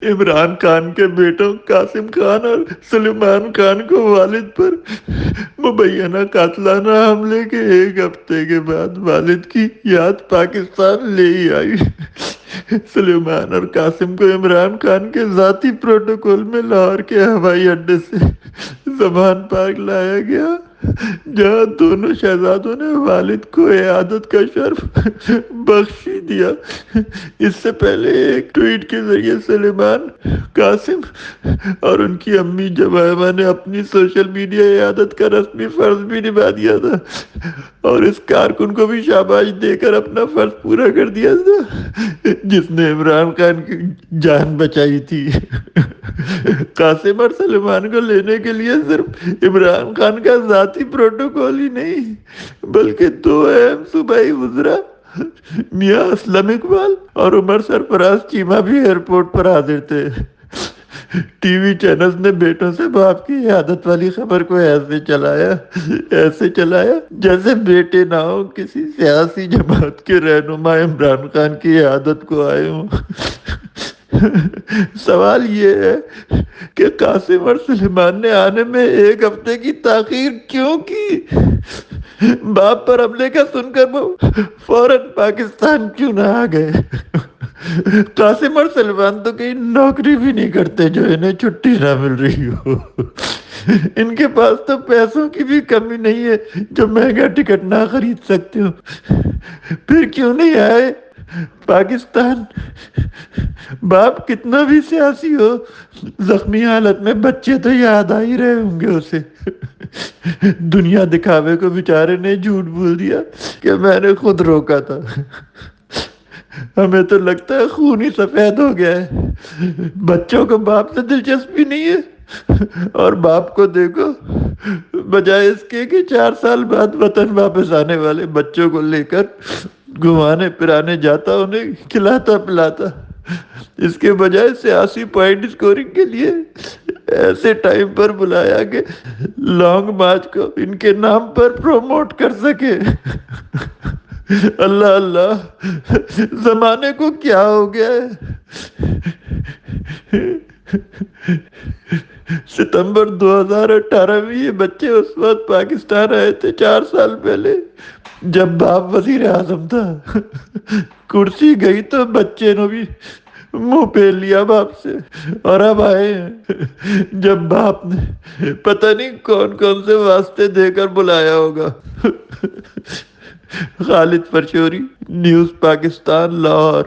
عمران خان کے بیٹوں قاسم خان اور سلیمان خان کو والد پر مبینہ قاتلانہ حملے کے ایک ہفتے کے بعد والد کی یاد پاکستان لے ہی آئی۔ سلیمان اور قاسم کو عمران خان کے ذاتی پروٹوکول میں لاہور کے ہوائی اڈے سے زمان پاک لایا گیا، جہاں دونوں شہزادوں نے والد کو عیادت کا شرف بخش ہی دیا۔ اس سے پہلے ایک ٹویٹ کے ذریعے سلیمان، قاسم اور ان کی امی جمائمہ نے اپنی سوشل میڈیا عیادت کا رسمی فرض بھی نبھا دیا تھا اور اس کارکن کو بھی شاباش دے کر اپنا فرض پورا کر دیا تھا جس نے عمران خان کی جان بچائی تھی۔ قاسم اور سلیمان کو لینے کے لیے صرف عمران خان کا ذاتی پروٹوکول ہی نہیں بلکہ دو اہم صوبائی وزراء میاں اسلم اقبال اور عمر سرفراز چیمہ بھی ایئرپورٹ پر حاضر تھے۔ ٹی وی چینلز نے بیٹوں سے باپ کی عیادت والی خبر کو ایسے چلایا جیسے بیٹے نہ ہو کسی سیاسی جماعت کے رہنما عمران خان کی عیادت کو آئے ہوں۔ سوال یہ ہے کہ قاسم اور سلیمان نے آنے میں ایک ہفتے کی تاخیر کیوں کی؟ باپ پر حملے کا سن کر وہ فوراً پاکستان کیوں نہ آ گئے؟ قاسم اور سلیمان تو کہیں نوکری بھی نہیں کرتے جو انہیں چھٹی نہ مل رہی ہو۔ ان کے پاس تو پیسوں کی بھی کمی نہیں ہے جو مہنگا ٹکٹ نہ خرید سکتے ہو، پھر کیوں نہیں آئے پاکستان؟ باپ کتنا بھی سیاسی ہو، زخمی حالت میں بچے تو یاد آ ہی رہے ہوں گے اسے۔ دنیا دکھاوے کو بیچارے نے جھوٹ بول دیا کہ میں نے خود روکا تھا۔ ہمیں تو لگتا ہے خون ہی سفید ہو گیا ہے۔ بچوں کو باپ سے دلچسپی نہیں ہے اور باپ کو دیکھو، بجائے اس کے کہ 4 سال بعد وطن واپس آنے والے بچوں کو لے کر گھمانے پھرانے جاتا، انہیں کھلاتا پلاتا، اس کے بجائے سیاسی پوائنٹ اسکورنگ کے لیے ایسے ٹائم پر بلایا کہ لانگ مارچ کو ان کے نام پر پروموٹ کر سکے۔ اللہ اللہ، زمانے کو کیا ہو گیا ہے۔ ستمبر 2018 میں یہ بچے اس وقت پاکستان آئے تھے 4 سال پہلے جب باپ وزیر اعظم تھا۔ کرسی گئی تو بچے نے بھی منہ پھیر لیا باپ سے، اور اب آئے ہیں جب باپ نے پتہ نہیں کون کون سے واسطے دے کر بلایا ہوگا۔ خالد فرشوری، نیوز پاکستان، لاہور۔